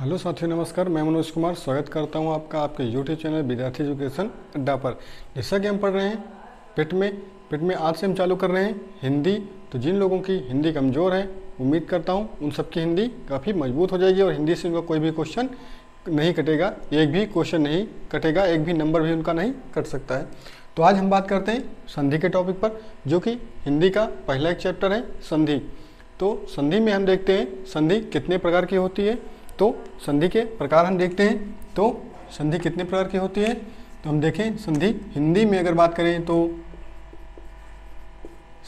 Hello साथियों, नमस्कार। मैं मनोज कुमार स्वागत करता हूं आपका आपके यूट्यूब चैनल विद्यार्थी एजुकेशन अड्डा पर। जैसा कि हम पढ़ रहे हैं पेट में आज से हम चालू कर रहे हैं हिंदी। तो जिन लोगों की हिंदी कमज़ोर है, उम्मीद करता हूं उन सबकी हिंदी काफ़ी मजबूत हो जाएगी और हिंदी से उनका कोई भी क्वेश्चन नहीं कटेगा, एक भी क्वेश्चन नहीं कटेगा, एक भी नंबर भी उनका नहीं कट सकता है। तो आज हम बात करते हैं संधि के टॉपिक पर, जो कि हिंदी का पहला एक चैप्टर है संधि। तो संधि में हम देखते हैं संधि कितने प्रकार की होती है। तो संधि के प्रकार हम देखते हैं। तो संधि कितने प्रकार की होती है, तो हम देखें संधि हिंदी में अगर बात करें तो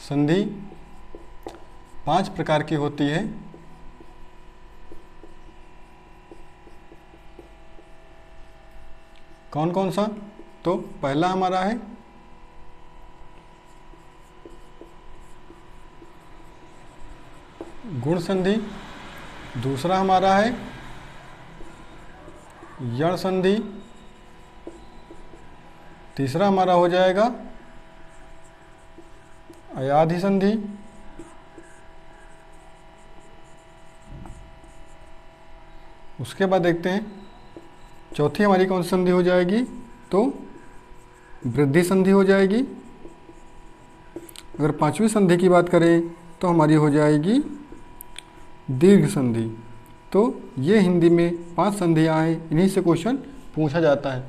संधि 5 प्रकार की होती है। कौन कौन सा? तो पहला हमारा है गुण संधि, दूसरा हमारा है यण संधि, तीसरा हमारा हो जाएगा अयाधि संधि, उसके बाद देखते हैं चौथी हमारी कौन सी संधि हो जाएगी, तो वृद्धि संधि हो जाएगी। अगर पांचवी संधि की बात करें तो हमारी हो जाएगी दीर्घ संधि। तो ये हिंदी में 5 संधियाँ हैं, इन्हीं से क्वेश्चन पूछा जाता है।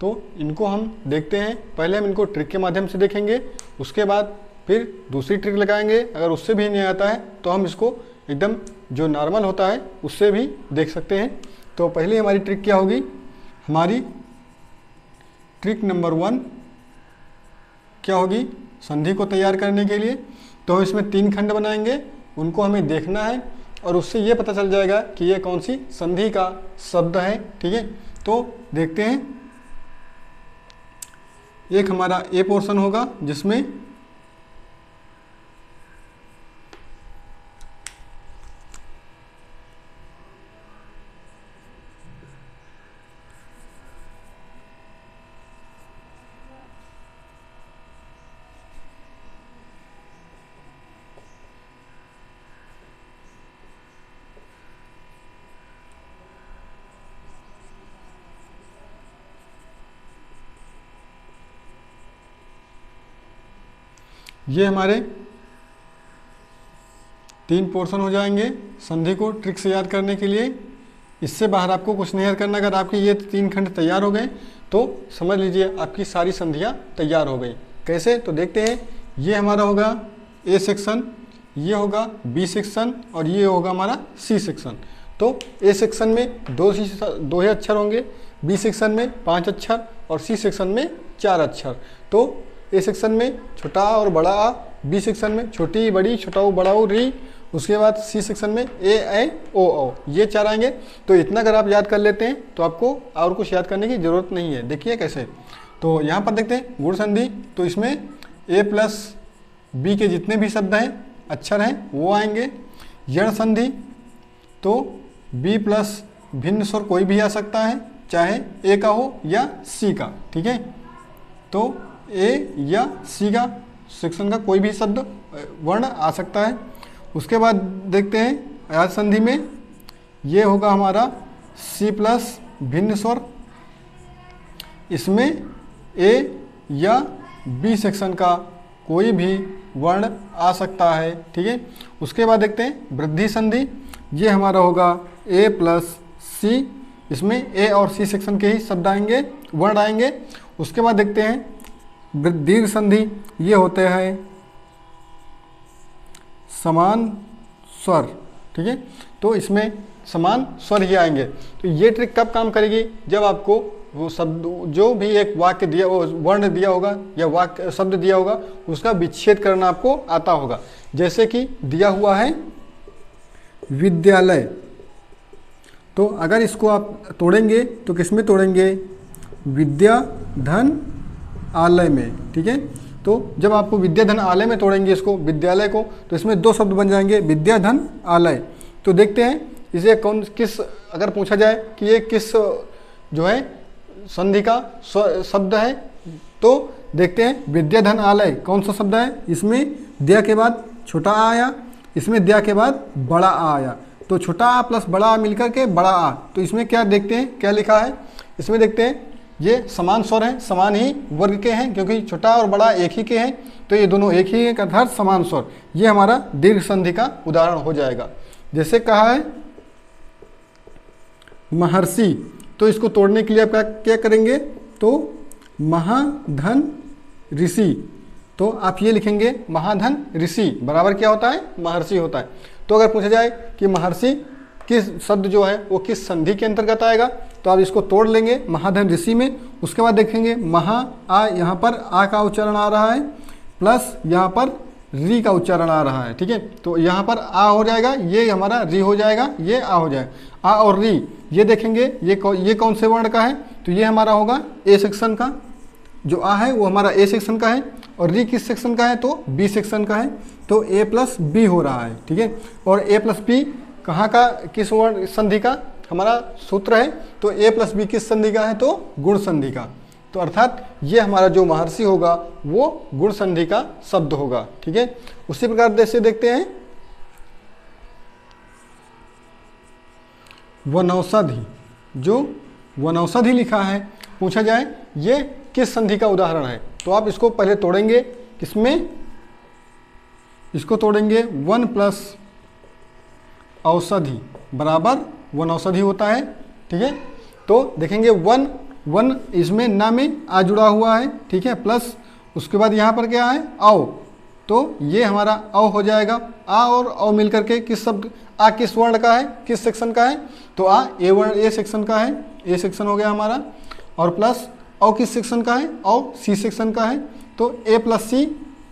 तो इनको हम देखते हैं। पहले हम इनको ट्रिक के माध्यम से देखेंगे, उसके बाद फिर दूसरी ट्रिक लगाएंगे। अगर उससे भी नहीं आता है तो हम इसको एकदम जो नॉर्मल होता है उससे भी देख सकते हैं। तो पहले हमारी ट्रिक क्या होगी? हमारी ट्रिक नंबर 1 क्या होगी? संधि को तैयार करने के लिए तो हम इसमें 3 खंड बनाएंगे, उनको हमें देखना है और उससे ये पता चल जाएगा कि ये कौन सी संधि का शब्द है। ठीक है, तो देखते हैं। एक हमारा ए पोर्शन होगा जिसमें ये हमारे 3 पोर्शन हो जाएंगे संधि को ट्रिक से याद करने के लिए। इससे बाहर आपको कुछ नहीं याद करना। अगर आपके ये 3 खंड तैयार हो गए तो समझ लीजिए आपकी सारी संधियाँ तैयार हो गई। कैसे? तो देखते हैं। ये हमारा होगा ए सेक्शन, ये होगा बी सेक्शन और ये होगा हमारा सी सेक्शन। तो ए सेक्शन में 2 ही अक्षर होंगे, बी सेक्शन में 5 अक्षर और सी सेक्शन में 4 अक्षर। तो ए सेक्शन में छोटा आ और बड़ा आ, बी सेक्शन में छोटी बड़ी छोटा ऊ बड़ा ऊ री, उसके बाद सी सेक्शन में ए ऐ ओ औ, ये 4 आएंगे। तो इतना अगर आप याद कर लेते हैं तो आपको और कुछ याद करने की ज़रूरत नहीं है। देखिए कैसे। तो यहाँ पर देखते हैं गुण संधि। तो इसमें ए प्लस बी के जितने भी शब्द हैं, अक्षर हैं, वो आएंगे। यण संधि तो बी प्लस भिन्न स्वर कोई भी आ सकता है, चाहे ए का हो या सी का। ठीक है, तो ए या सी का सेक्शन का कोई भी शब्द वर्ण आ सकता है। उसके बाद देखते हैं अयाध संधि में ये होगा हमारा सी प्लस भिन्न स्वर। इसमें ए या बी सेक्शन का कोई भी वर्ण आ सकता है। ठीक है, उसके बाद देखते हैं वृद्धि संधि। ये हमारा होगा ए प्लस सी, इसमें ए और सी सेक्शन के ही शब्द आएंगे, वर्ण आएंगे। उसके बाद देखते हैं दीर्घ संधि। ये होते हैं समान स्वर। ठीक है, तो इसमें समान स्वर ही आएंगे। तो ये ट्रिक कब काम करेगी? जब आपको वो शब्द जो भी एक वाक्य दिया, वो वर्ण दिया होगा या वाक्य शब्द दिया होगा, उसका विच्छेद करना आपको आता होगा। जैसे कि दिया हुआ है विद्यालय, तो अगर इसको आप तोड़ेंगे तो किस में तोड़ेंगे? विद्या धन आलय में। ठीक है, तो जब आपको विद्या धन आलय में तोड़ेंगे इसको, विद्यालय को, तो इसमें 2 शब्द बन जाएंगे, विद्या धन आलय। तो देखते हैं इसे किस अगर पूछा जाए कि ये किस जो है संधि का शब्द है, तो देखते हैं विद्या धन आलय कौन सा शब्द है। इसमें द्या के बाद छोटा आ आया, इसमें द्या के बाद बड़ा आ आया। तो छोटा आ प्लस बड़ा आ मिलकर के बड़ा आ। तो इसमें क्या देखते हैं, क्या लिखा है, इसमें देखते हैं ये समान स्वर हैं, समान ही वर्ग के हैं, क्योंकि छोटा और बड़ा एक ही के हैं, तो ये दोनों एक ही का अर्थात समान स्वर। ये हमारा दीर्घ संधि का उदाहरण हो जाएगा। जैसे कहा है महर्षि, तो इसको तोड़ने के लिए आप क्या करेंगे, तो महाधन ऋषि, तो आप ये लिखेंगे महाधन ऋषि बराबर क्या होता है, महर्षि होता है। तो अगर पूछा जाए कि महर्षि किस शब्द जो है वो किस संधि के अंतर्गत आएगा, तो आप इसको तोड़ लेंगे महाधन ऋषि में। उसके बाद देखेंगे महा आ, यहाँ पर आ का उच्चारण आ रहा है, प्लस यहाँ पर री का उच्चारण आ रहा है, ठीक है। तो यहाँ पर आ हो जाएगा, ये हमारा री हो जाएगा, ये आ हो जाएगा। आ और री ये देखेंगे ये कौन से वर्ण का है, तो ये हमारा होगा ए सेक्शन का, जो आ है वो हमारा ए सेक्शन का है, और री किस सेक्शन का है, तो बी सेक्शन का है। तो ए प्लस बी हो रहा है, ठीक है। और ए प्लस बी कहाँ का, किस वर्ण संधि का हमारा सूत्र है, तो ए प्लस बी किस संधि का है, तो गुण संधि का। तो अर्थात ये हमारा जो महर्षि होगा वो गुण संधि का शब्द होगा, ठीक है। उसी प्रकार से देखते हैं वनौषधि, जो वनौषधि लिखा है, पूछा जाए ये किस संधि का उदाहरण है, तो आप इसको पहले तोड़ेंगे, किसमें, इसको तोड़ेंगे वन प्लस औषधि बराबर वनौषधि होता है, ठीक है। तो देखेंगे वन इसमें ना में आ जुड़ा हुआ है, ठीक है, प्लस उसके बाद यहाँ पर क्या है, औ, तो ये हमारा औ हो जाएगा। आ और औ मिलकर के किस शब्द, आ किस वर्ण का है, किस सेक्शन का है, तो आ ए वर्ण ए सेक्शन का है, ए सेक्शन हो गया हमारा, और प्लस औ किस सेक्शन का है, औ सी सेक्शन का है। तो ए प्लस सी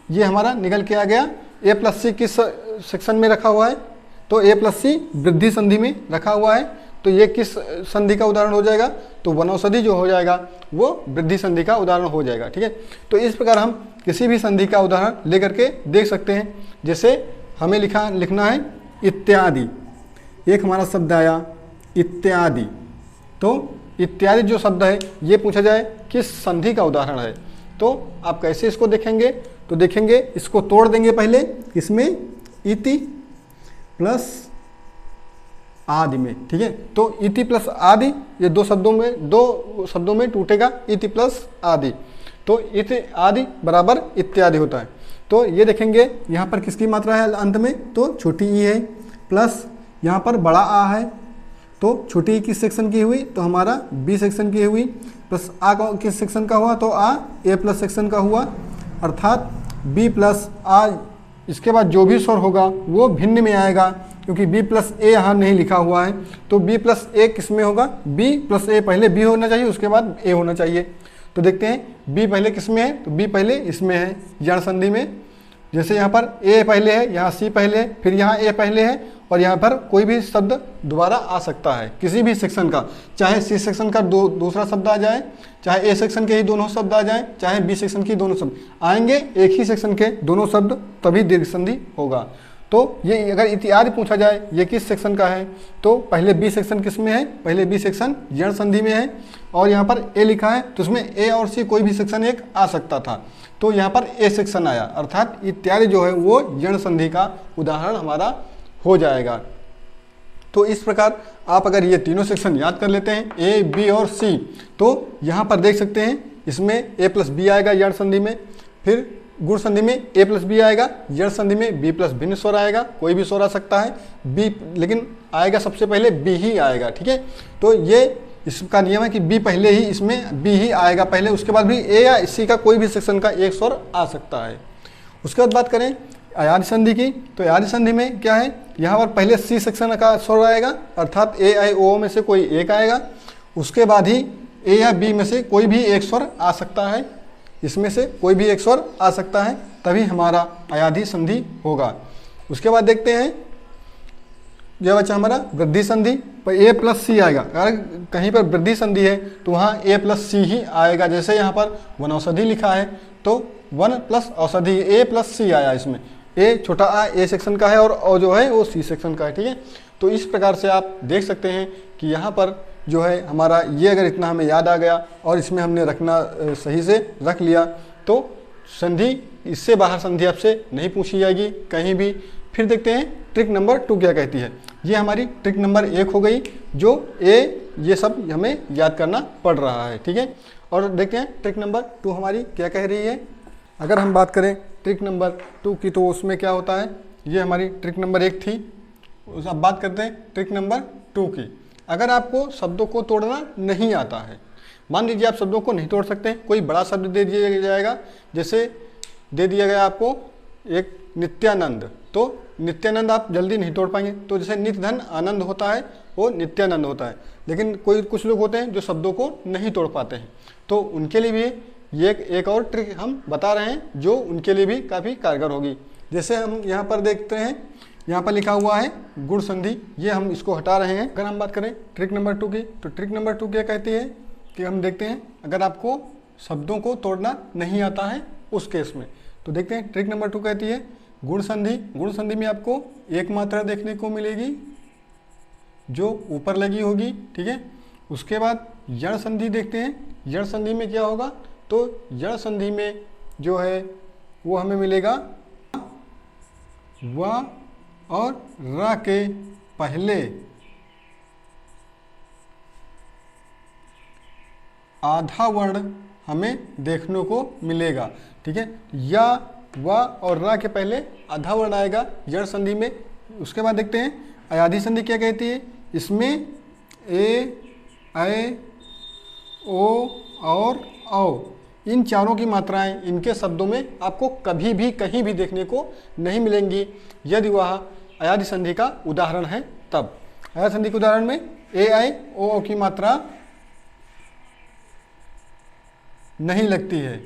ये हमारा निकल के आ गया। ए प्लस सी किस सेक्शन में रखा हुआ है, तो ए प्लस सी वृद्धि संधि में रखा हुआ है। तो ये किस संधि का उदाहरण हो जाएगा, तो वनौषधि जो हो जाएगा वो वृद्धि संधि का उदाहरण हो जाएगा, ठीक है। तो इस प्रकार हम किसी भी संधि का उदाहरण लेकर के देख सकते हैं। जैसे हमें लिखना है इत्यादि, एक हमारा शब्द आया इत्यादि, तो इत्यादि जो शब्द है ये पूछा जाए किस संधि का उदाहरण है, तो आप कैसे इसको देखेंगे, तो देखेंगे इसको तोड़ देंगे पहले, इसमें इति प्लस आदि में, ठीक है। तो इति प्लस आदि ये दो शब्दों में टूटेगा, इति प्लस आदि, तो इति आदि बराबर इत्यादि होता है। तो ये देखेंगे यहाँ पर किसकी मात्रा है अंत में, तो छोटी ई है, प्लस यहाँ पर बड़ा आ है, तो छोटी ई किस सेक्शन की हुई, तो हमारा बी सेक्शन की हुई, प्लस आ किस सेक्शन का हुआ, तो आ ए प्लस सेक्शन का हुआ, अर्थात बी प्लस आ। इसके बाद जो भी स्वर होगा वो भिन्न में आएगा, क्योंकि b प्लस ए यहाँ नहीं लिखा हुआ है, तो b प्लस ए किस में होगा, b प्लस ए पहले b होना चाहिए, उसके बाद a होना चाहिए। तो देखते हैं b पहले किस में है, तो b पहले इसमें है यण संधि में। जैसे यहाँ पर a पहले है, यहाँ c पहले है, फिर यहाँ a पहले है, और यहाँ पर कोई भी शब्द दोबारा आ सकता है किसी भी सेक्शन का, चाहे सी सेक्शन का दूसरा शब्द आ जाए, चाहे ए सेक्शन के ही दोनों शब्द आ जाए, चाहे बी सेक्शन की दोनों शब्द आएंगे, एक ही सेक्शन के दोनों शब्द, तभी दीर्घ संधि होगा। तो ये अगर इत्यादि पूछा जाए ये किस सेक्शन का है, तो पहले बी सेक्शन किस में है, पहले बी सेक्शन यण संधि में है, और यहाँ पर ए लिखा है, तो उसमें ए और सी कोई भी सेक्शन एक आ सकता था, तो यहाँ पर ए सेक्शन आया, अर्थात इत्यादि जो है वो यण संधि का उदाहरण हमारा हो जाएगा। तो इस प्रकार आप अगर ये तीनों सेक्शन याद कर लेते हैं, ए बी और सी, तो यहाँ पर देख सकते हैं इसमें ए प्लस बी आएगा यण संधि में, फिर गुण संधि में ए प्लस बी आएगा, यण संधि में बी प्लस भिन्न स्वर आएगा, कोई भी स्वर आ सकता है, बी लेकिन आएगा सबसे पहले बी ही आएगा, ठीक है। तो ये इसका नियम है कि बी पहले ही, इसमें बी ही आएगा पहले, उसके बाद भी ए या सी का कोई भी सेक्शन का एक स्वर आ सकता है। उसके बाद बात करें अयादि संधि की, तो अयादि संधि में क्या है, यहाँ पर पहले सी सेक्शन का स्वर आएगा, अर्थात ए आई ओ में से कोई एक आएगा, उसके बाद ही ए या बी में से कोई भी एक स्वर आ सकता है, इसमें से कोई भी एक स्वर आ सकता है, तभी हमारा अयादि संधि होगा। उसके बाद देखते हैं यह बच्चा हमारा वृद्धि संधि, पर ए प्लस सी आएगा, अगर कहीं पर वृद्धि संधि है तो वहाँ ए प्लस सी ही आएगा। जैसे यहाँ पर वनौषधि लिखा है तो वन प्लस औषधि, ए प्लस सी आया, इसमें ए छोटा आ ए सेक्शन का है और जो है वो सी सेक्शन का है, ठीक है। तो इस प्रकार से आप देख सकते हैं कि यहाँ पर जो है हमारा ये अगर इतना हमें याद आ गया और इसमें हमने रखना सही से रख लिया, तो संधि, इससे बाहर संधि आपसे नहीं पूछी जाएगी कहीं भी। फिर देखते हैं ट्रिक नंबर 2 क्या कहती है। ये हमारी ट्रिक नंबर 1 हो गई, जो ये सब हमें याद करना पड़ रहा है, ठीक है। और देखते हैं ट्रिक नंबर 2 हमारी क्या कह रही है। अगर हम बात करें ट्रिक नंबर 2 की, तो उसमें क्या होता है, ये हमारी ट्रिक नंबर 1 थी। अब बात करते हैं ट्रिक नंबर 2 की। अगर आपको शब्दों को तोड़ना नहीं आता है, मान लीजिए आप शब्दों को नहीं तोड़ सकते, कोई बड़ा शब्द दे दिया जाएगा, जैसे दे दिया गया आपको एक नित्यानंद, तो नित्यानंद आप जल्दी नहीं तोड़ पाएंगे। तो जैसे नित्य धन आनंद होता है, वो नित्यानंद होता है। लेकिन कुछ लोग होते हैं जो शब्दों को नहीं तोड़ पाते हैं, तो उनके लिए भी ये एक और ट्रिक हम बता रहे हैं, जो उनके लिए भी काफ़ी कारगर होगी। जैसे हम यहाँ पर देखते हैं, यहाँ पर लिखा हुआ है गुण संधि, ये हम इसको हटा रहे हैं। अगर हम बात करें ट्रिक नंबर 2 की, तो ट्रिक नंबर 2 क्या कहती है कि हम देखते हैं अगर आपको शब्दों को तोड़ना नहीं आता है उस केस में, तो देखते हैं ट्रिक नंबर 2 कहती है गुण संधि। गुण संधि में आपको एक मात्रा देखने को मिलेगी जो ऊपर लगी होगी, ठीक है। उसके बाद यण संधि देखते हैं, यण संधि में क्या होगा, तो यण संधि में जो है वो हमें मिलेगा व और र के पहले आधा वर्ण हमें देखने को मिलेगा, ठीक है। या व और र के पहले आधा वर्ण आएगा यण संधि में। उसके बाद देखते हैं अयाधि संधि क्या कहती है, इसमें ए, ऐ, ओ और औ, इन चारों की मात्राएं इनके शब्दों में आपको कभी भी कहीं भी देखने को नहीं मिलेंगी, यदि वह अयाधि संधि का उदाहरण है तब। अयाधि संधि के उदाहरण में ए, ऐ, ओ की मात्रा नहीं लगती है,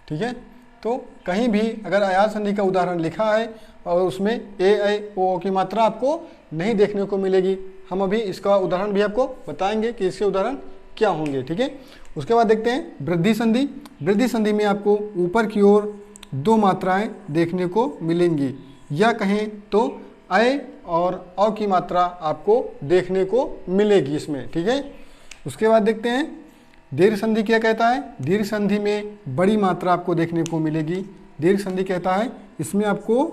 ठीक है। तो कहीं भी अगर अयाधि संधि का उदाहरण लिखा है और उसमें ए, ऐ, ओ की मात्रा आपको नहीं देखने को मिलेगी, हम अभी इसका उदाहरण भी आपको बताएंगे कि इसके उदाहरण क्या होंगे, ठीक है। उसके बाद देखते हैं वृद्धि संधि। वृद्धि संधि में आपको ऊपर की ओर 2 मात्राएं देखने को मिलेंगी, या कहें तो ऐ और औ की मात्रा आपको देखने को मिलेगी इसमें, ठीक है। उसके बाद देखते हैं दीर्घ संधि क्या कहता है। दीर्घ संधि में बड़ी मात्रा आपको देखने को मिलेगी। दीर्घ संधि कहता है इसमें आपको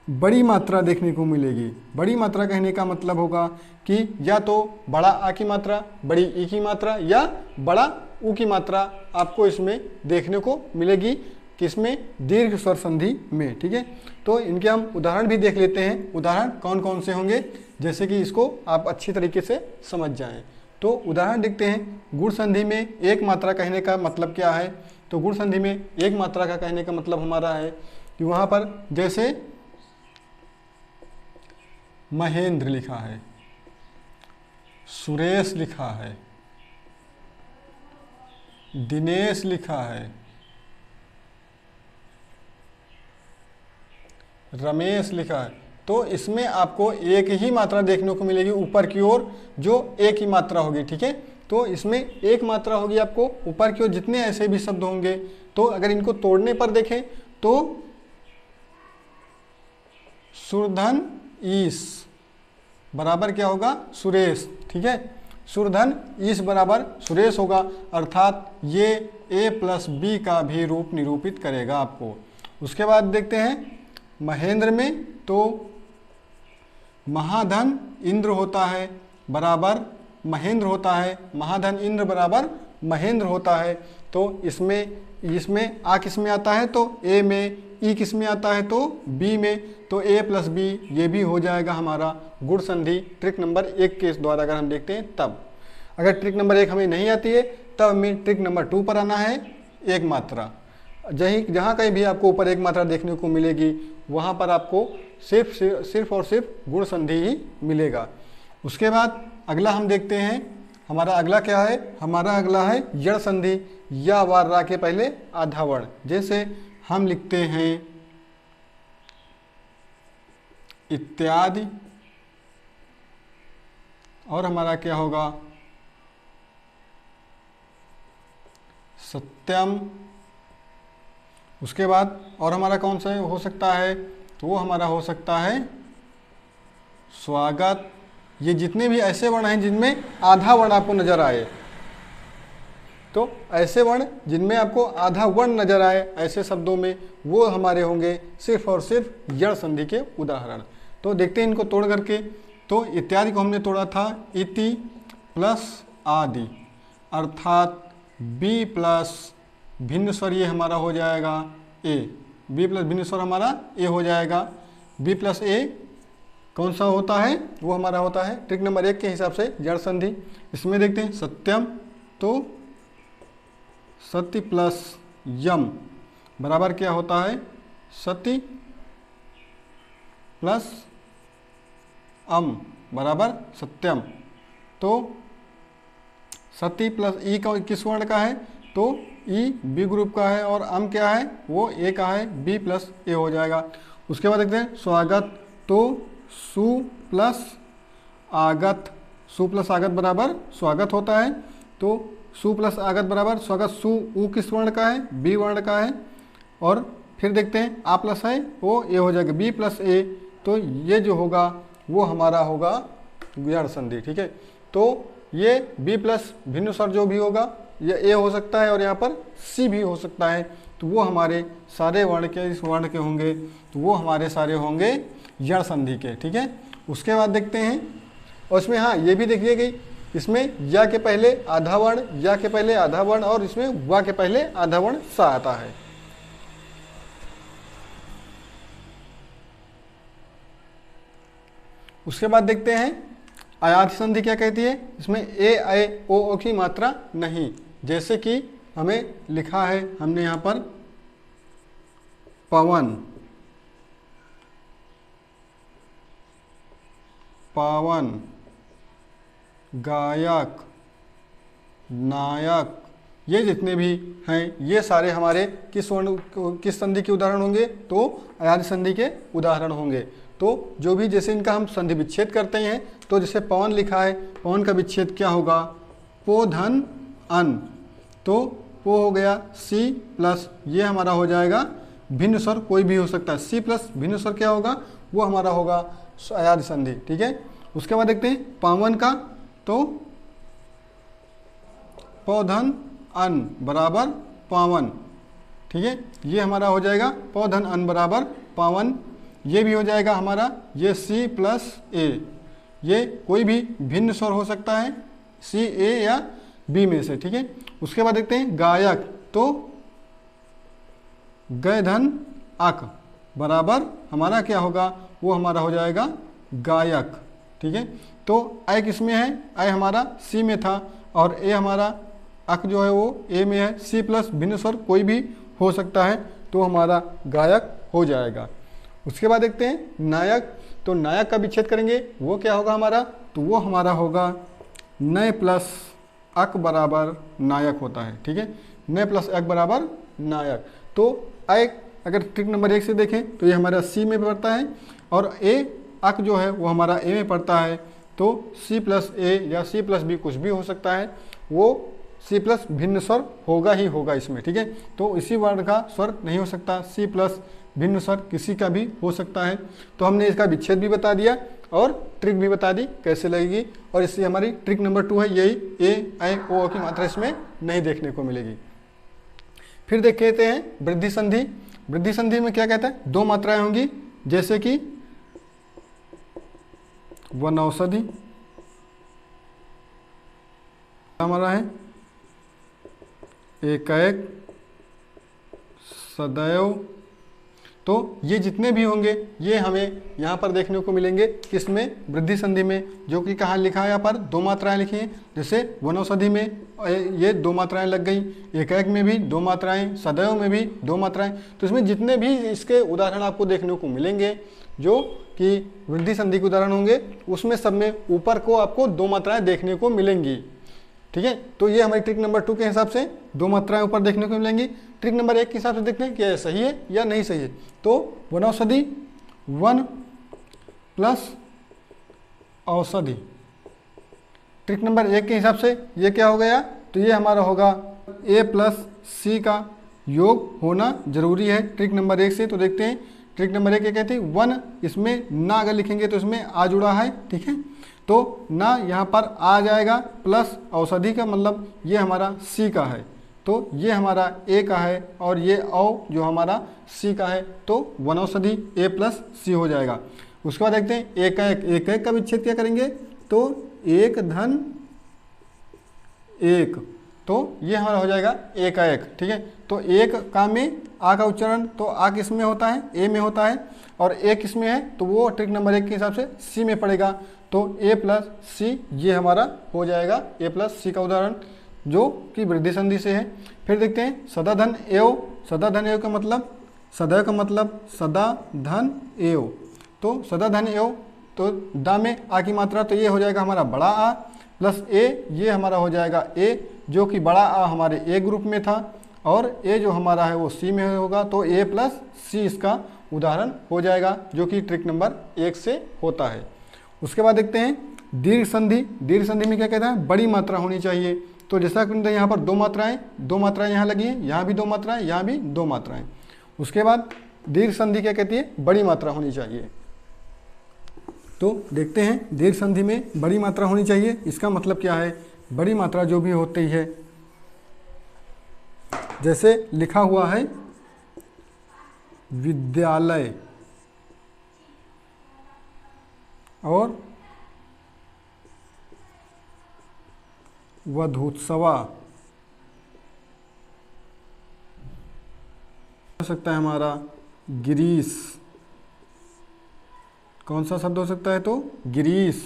बड़ी मात्रा देखने को मिलेगी। बड़ी मात्रा कहने का मतलब होगा कि या तो बड़ा आ की मात्रा, बड़ी ई की मात्रा, या बड़ा ऊ की मात्रा आपको इसमें देखने को मिलेगी, किसमें, दीर्घ स्वर संधि में, ठीक है। तो इनके हम उदाहरण भी देख लेते हैं, उदाहरण कौन कौन से होंगे, जैसे कि इसको आप अच्छी तरीके से समझ जाएं। तो उदाहरण देखते हैं। गुण संधि में एक मात्रा कहने का मतलब क्या है, तो गुण संधि में एक मात्रा का कहने का मतलब हमारा है कि वहाँ पर जैसे महेंद्र लिखा है, सुरेश लिखा है, दिनेश लिखा है, रमेश लिखा है, तो इसमें आपको एक ही मात्रा देखने को मिलेगी ऊपर की ओर, जो एक ही मात्रा होगी, ठीक है। तो इसमें एक मात्रा होगी आपको ऊपर की ओर। जितने ऐसे भी शब्द होंगे, तो अगर इनको तोड़ने पर देखें तो सुरधन ईश बराबर क्या होगा, सुरेश, ठीक है। सुरधन ईश बराबर सुरेश होगा, अर्थात ये ए प्लस बी का भी रूप निरूपित करेगा आपको। उसके बाद देखते हैं महेंद्र में, तो महाधन इंद्र होता है बराबर महेंद्र होता है, महाधन इंद्र बराबर महेंद्र होता है। तो इसमें आ किस में आता है, तो ए में, ई किस में आता है, तो बी में, तो ए प्लस बी ये भी हो जाएगा हमारा गुण संधि ट्रिक नंबर 1 के द्वारा अगर हम देखते हैं तब। अगर ट्रिक नंबर 1 हमें नहीं आती है तब हमें ट्रिक नंबर 2 पर आना है, एक मात्रा। जहाँ कहीं भी आपको ऊपर एक मात्रा देखने को मिलेगी, वहाँ पर आपको सिर्फ और सिर्फ गुण संधि ही मिलेगा। उसके बाद अगला हम देखते हैं, हमारा अगला क्या है, हमारा अगला है यण संधि, या व रा के पहले आधा वर्ण। जैसे हम लिखते हैं इत्यादि, और हमारा क्या होगा सत्यम। उसके बाद और हमारा कौन सा हो सकता है, तो वो हमारा हो सकता है स्वागत। ये जितने भी ऐसे वर्ण हैं जिनमें आधा वर्ण आपको नजर आए, तो ऐसे वर्ण जिनमें आपको आधा वर्ण नजर आए ऐसे शब्दों में, वो हमारे होंगे सिर्फ और सिर्फ यण संधि के उदाहरण। तो देखते हैं इनको तोड़ करके। तो इत्यादि को हमने तोड़ा था इति प्लस आदि, अर्थात बी प्लस भिन्न स्वर ये हमारा हो जाएगा ए, बी प्लस भिन्न स्वर हमारा ए हो जाएगा। बी प्लस ए कौन सा होता है, वो हमारा होता है ट्रिक नंबर 1 के हिसाब से जड़ संधि। इसमें देखते हैं सत्यम, तो सत्य प्लस यम बराबर क्या होता है, सत्य प्लस अम बराबर सत्यम। तो सत्य प्लस ई का किस वर्ण का है, तो ई बी ग्रुप का है और अम क्या है, वो ए का है, बी प्लस ए हो जाएगा। उसके बाद देखते हैं स्वागत, तो सु प्लस आगत, सु प्लस आगत बराबर स्वागत होता है। तो सु प्लस आगत बराबर स्वागत, सु उ किस वर्ण का है, बी वर्ण का है। और फिर देखते हैं आ प्लस है वो ए हो जाएगा, बी प्लस ए, तो ये जो होगा वो हमारा होगा जड़ संधि। ठीक है, तो ये बी प्लस भिन्न स्वर जो भी होगा ये ए हो सकता है और यहाँ पर सी भी हो सकता है, तो वो हमारे सारे वर्ण के इस वर्ण के होंगे, तो वो हमारे सारे होंगे जड़ संधि के। ठीक है, उसके बाद देखते हैं, और इसमें हाँ ये भी देखिए कि इसमें या के पहले आधा वर्ण, या के पहले आधा वर्ण, और इसमें वा के पहले आधा वर्ण सा आता है। उसके बाद देखते हैं अयाति संधि क्या कहती है। इसमें ए ऐ ओ की मात्रा नहीं, जैसे कि हमें लिखा है हमने यहाँ पर पवन, पावन, गायक, नायक, ये जितने भी हैं ये सारे हमारे किस वर्ण किस संधि के उदाहरण होंगे, तो अयाति संधि के उदाहरण होंगे। तो जो भी जैसे इनका हम संधि विच्छेद करते हैं, तो जैसे पवन लिखा है, पवन का विच्छेद क्या होगा, पो धन अन, तो पो हो गया सी प्लस ये हमारा हो जाएगा भिन्न स्वर कोई भी हो सकता है, सी प्लस भिन्न स्वर क्या होगा, वो हमारा होगा अयाति संधि। ठीक है, उसके बाद देखते हैं पावन का, तो पौधन अन बराबर पावन। ठीक है, ये हमारा हो जाएगा पौधन अन बराबर पावन। ये भी हो जाएगा हमारा ये सी प्लस ए, ये कोई भी भिन्न स्वर हो सकता है सी ए या बी में से। ठीक है, उसके बाद देखते हैं गायक, तो गय धन अक बराबर हमारा क्या होगा, वो हमारा हो जाएगा गायक। ठीक है, तो ऐ किसमें है, ऐ हमारा सी में था और ए हमारा अक जो है वो ए में है, सी प्लस भिन्न स्वर कोई भी हो सकता है, तो हमारा गायक हो जाएगा। उसके बाद देखते हैं नायक, तो नायक का विच्छेद करेंगे वो क्या होगा हमारा, तो वो हमारा होगा नय प्लस अक बराबर नायक होता है। ठीक है, नय प्लस अक बराबर नायक। तो एक अगर ट्रिक नंबर 1 से देखें तो ये हमारा सी में पड़ता है और ए अक जो है वो हमारा ए में पड़ता है, तो सी प्लस ए या सी प्लस बी कुछ भी हो सकता है, वो सी प्लस भिन्न स्वर होगा ही होगा इसमें। ठीक है, तो इसी वर्ण का स्वर नहीं हो सकता, सी प्लस भिन्न स्वर किसी का भी हो सकता है। तो हमने इसका विच्छेद भी बता दिया और ट्रिक भी बता दी कैसे लगेगी, और इससे हमारी ट्रिक नंबर 2 है यही, ए ऐ ओ की मात्रा इसमें नहीं देखने को मिलेगी। फिर देख लेते हैं वृद्धि संधि। वृद्धि संधि में क्या कहता है, 2 मात्राएं होंगी, जैसे कि वनौषधि हमारा है, एकैक, सदैव, तो ये जितने भी होंगे ये हमें यहाँ पर देखने को मिलेंगे किसमें, वृद्धि संधि में, जो कि कहाँ लिखा है, यहाँ पर 2 मात्राएं लिखी हैं। जैसे वनौषधि में ये 2 मात्राएं लग गई, एकैक में भी 2 मात्राएं, सदैव में भी 2 मात्राएं। तो इसमें जितने भी इसके उदाहरण आपको देखने को मिलेंगे जो कि वृद्धि संधि के उदाहरण होंगे, उसमें सब में ऊपर को आपको 2 मात्राएं देखने को मिलेंगी। ठीक है, तो ये हमारी ट्रिक नंबर 2 के हिसाब से 2 मात्राएं ऊपर देखने को मिलेंगी। ट्रिक नंबर 1 के हिसाब से देखते हैं कि यह सही है या नहीं सही है। तो वनौषधि, वन प्लस औषधि, ट्रिक नंबर 1 के हिसाब से ये क्या हो गया, तो ये हमारा होगा ए प्लस सी का योग होना जरूरी है ट्रिक नंबर 1 से। तो देखते हैं ट्रिक नंबर 1 क्या कहती है, वन, इसमें ना अगर लिखेंगे तो इसमें आ जुड़ा है। ठीक है, तो ना यहाँ पर आ जाएगा, प्लस औषधि का मतलब ये हमारा सी का है, तो ये हमारा ए का है और ये औ जो हमारा सी का है, तो वनौषधि ए प्लस सी हो जाएगा। उसके बाद देखते हैं एक एक, एक एक का विच्छेद क्या करेंगे, तो एक धन एक, तो ये हमारा हो जाएगा एक एक, ठीक है। तो एक का में आ का उच्चारण, तो आ किस में होता है, ए में होता है, और ए किस में है, तो वो ट्रिक नंबर 1 के हिसाब से सी में पड़ेगा। तो ए प्लस सी ये हमारा हो जाएगा ए प्लस सी का उदाहरण, जो कि वृद्धि संधि से है। फिर देखते हैं सदा धन एव, सदा धन एव का मतलब, सदैव का मतलब सदा धन एव, तो सदा धन एव, तो दा में आ की मात्रा, तो ये हो जाएगा हमारा बड़ा आ प्लस ए, ये हमारा हो जाएगा ए, जो कि बड़ा आ हमारे ए ग्रुप में था और ए जो हमारा है वो सी में होगा, तो ए प्लस सी इसका उदाहरण हो जाएगा, जो कि ट्रिक नंबर 1 से होता है। उसके बाद देखते हैं दीर्घ संधि। दीर्घ संधि में क्या कहता है, बड़ी मात्रा होनी चाहिए। तो जैसा कि यहाँ पर दो मात्राएं यहाँ लगी हैं, यहाँ भी दो मात्राएं, यहाँ भी दो मात्राएं। उसके बाद दीर्घ संधि क्या कहती है, बड़ी मात्रा होनी चाहिए। तो देखते हैं दीर्घ संधि में बड़ी मात्रा होनी चाहिए, इसका मतलब क्या है, बड़ी मात्रा जो भी होती है, जैसे लिखा हुआ है विद्यालय और वधूत्सवा, हो सकता है हमारा गिरीश, कौन सा शब्द हो सकता है, तो गिरीश,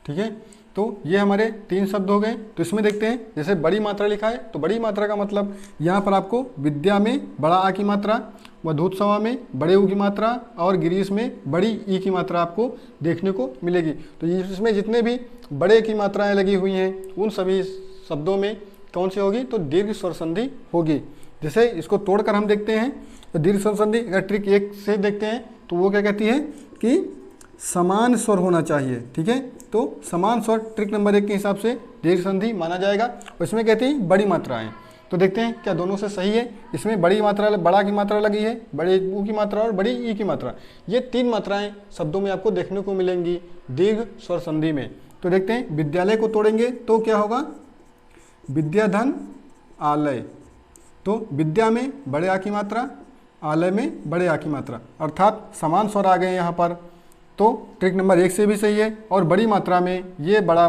ठीक है। तो ये हमारे 3 शब्द हो गए। तो इसमें देखते हैं, जैसे बड़ी मात्रा लिखा है, तो बड़ी मात्रा का मतलब यहाँ पर आपको विद्या में बड़ा आ की मात्रा, वधूत्सवा में बड़े ऊ की मात्रा और गिरीश में बड़ी ई की मात्रा आपको देखने को मिलेगी। तो इसमें जितने भी बड़े की मात्राएं लगी हुई हैं, उन सभी शब्दों में कौन सी होगी, तो दीर्घ स्वर संधि होगी। जैसे इसको तोड़कर हम देखते हैं, तो दीर्घ स्वर संधि अगर ट्रिक 1 से देखते हैं, तो वो क्या कहती है कि समान स्वर होना चाहिए, ठीक है। तो समान स्वर ट्रिक नंबर 1 के हिसाब से दीर्घ संधि माना जाएगा। और इसमें कहती है बड़ी मात्राएं, तो देखते हैं क्या दोनों से सही है। इसमें बड़ी मात्रा, बड़ा की मात्रा लगी है, बड़े ऊ की मात्रा और बड़ी ई की मात्रा, ये 3 मात्राएं शब्दों में आपको देखने को मिलेंगी दीर्घ स्वर संधि में। तो देखते हैं विद्यालय को तोड़ेंगे तो क्या होगा, विद्याधन आलय, तो विद्या में बड़े आ की मात्रा, आलय में बड़े आ की मात्रा, अर्थात समान स्वर आ गए यहाँ पर। तो ट्रिक नंबर 1 से भी सही है। और बड़ी मात्रा में ये बड़ा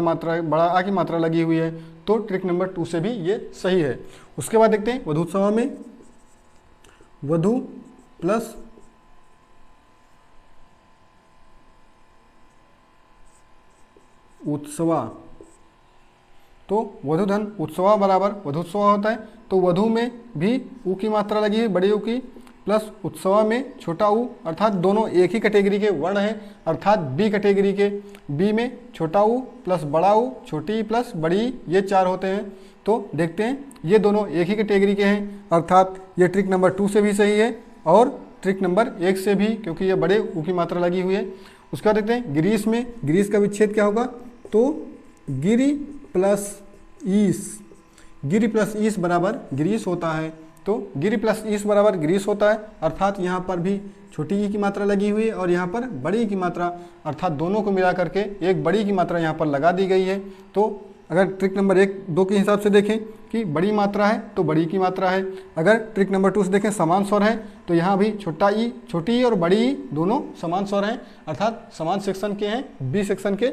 आ की मात्रा लगी हुई है, तो ट्रिक नंबर 2 से भी ये सही है। उसके बाद देखते हैं वधूत्सवा में वधु प्लस उत्सवा, तो वधुधन उत्सवा बराबर वधुत्सवा होता है। तो वधु में भी ऊ की मात्रा लगी है, बड़ी ऊ की, प्लस उत्सवा में छोटा ऊ, अर्थात दोनों एक ही कैटेगरी के वर्ण हैं, अर्थात बी कैटेगरी के। बी में छोटा ऊ प्लस बड़ा ऊ, छोटी ई प्लस बड़ी ई, ये 4 होते हैं। तो देखते हैं ये दोनों एक ही कैटेगरी के हैं, अर्थात ये ट्रिक नंबर 2 से भी सही है और ट्रिक नंबर 1 से भी, क्योंकि ये बड़े ऊ की मात्रा लगी हुई है। उसके बाद देखते हैं गिरीश में, गिरीश का विच्छेद क्या होगा, तो गिरी प्लस ईस, गिरी प्लस ईस बराबर गिरीश होता है। तो गिरी प्लस ईस बराबर गिरीश होता है, अर्थात यहाँ पर भी छोटी ई की मात्रा लगी हुई है और यहाँ पर बड़ी ई की मात्रा, अर्थात दोनों को मिला करके एक बड़ी की मात्रा यहाँ पर लगा दी गई है। तो अगर ट्रिक नंबर 1-2 के हिसाब से देखें कि बड़ी मात्रा है तो बड़ी की मात्रा है, अगर ट्रिक नंबर 2 से देखें समान स्वर है, तो यहाँ भी छोटी ई और बड़ी ई दोनों समान स्वर हैं, अर्थात समान सेक्शन के हैं, बी सेक्शन के,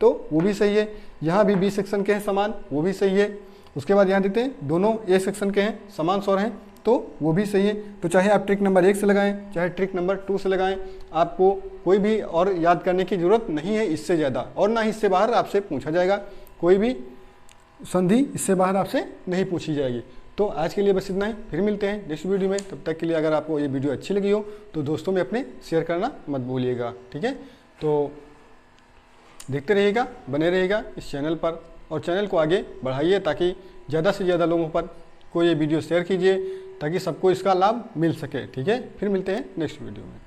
तो वो भी सही है। यहाँ भी बी सेक्शन के हैं समान, वो भी सही है। उसके बाद यहाँ देखते हैं दोनों ए सेक्शन के हैं, समान स्वर हैं, तो वो भी सही है। तो चाहे आप ट्रिक नंबर 1 से लगाएं, चाहे ट्रिक नंबर 2 से लगाएं, आपको कोई भी और याद करने की जरूरत नहीं है इससे ज़्यादा, और ना ही इससे बाहर आपसे पूछा जाएगा, कोई भी संधि इससे बाहर आपसे नहीं पूछी जाएगी। तो आज के लिए बस इतना ही, फिर मिलते हैं नेक्स्ट वीडियो में। तब तक के लिए अगर आपको ये वीडियो अच्छी लगी हो तो दोस्तों में अपने शेयर करना मत भूलिएगा, ठीक है। तो देखते रहिएगा, बने रहिएगा इस चैनल पर और चैनल को आगे बढ़ाइए ताकि ज़्यादा से ज़्यादा लोगों पर को ये वीडियो शेयर कीजिए ताकि सबको इसका लाभ मिल सके, ठीक है। फिर मिलते हैं नेक्स्ट वीडियो में।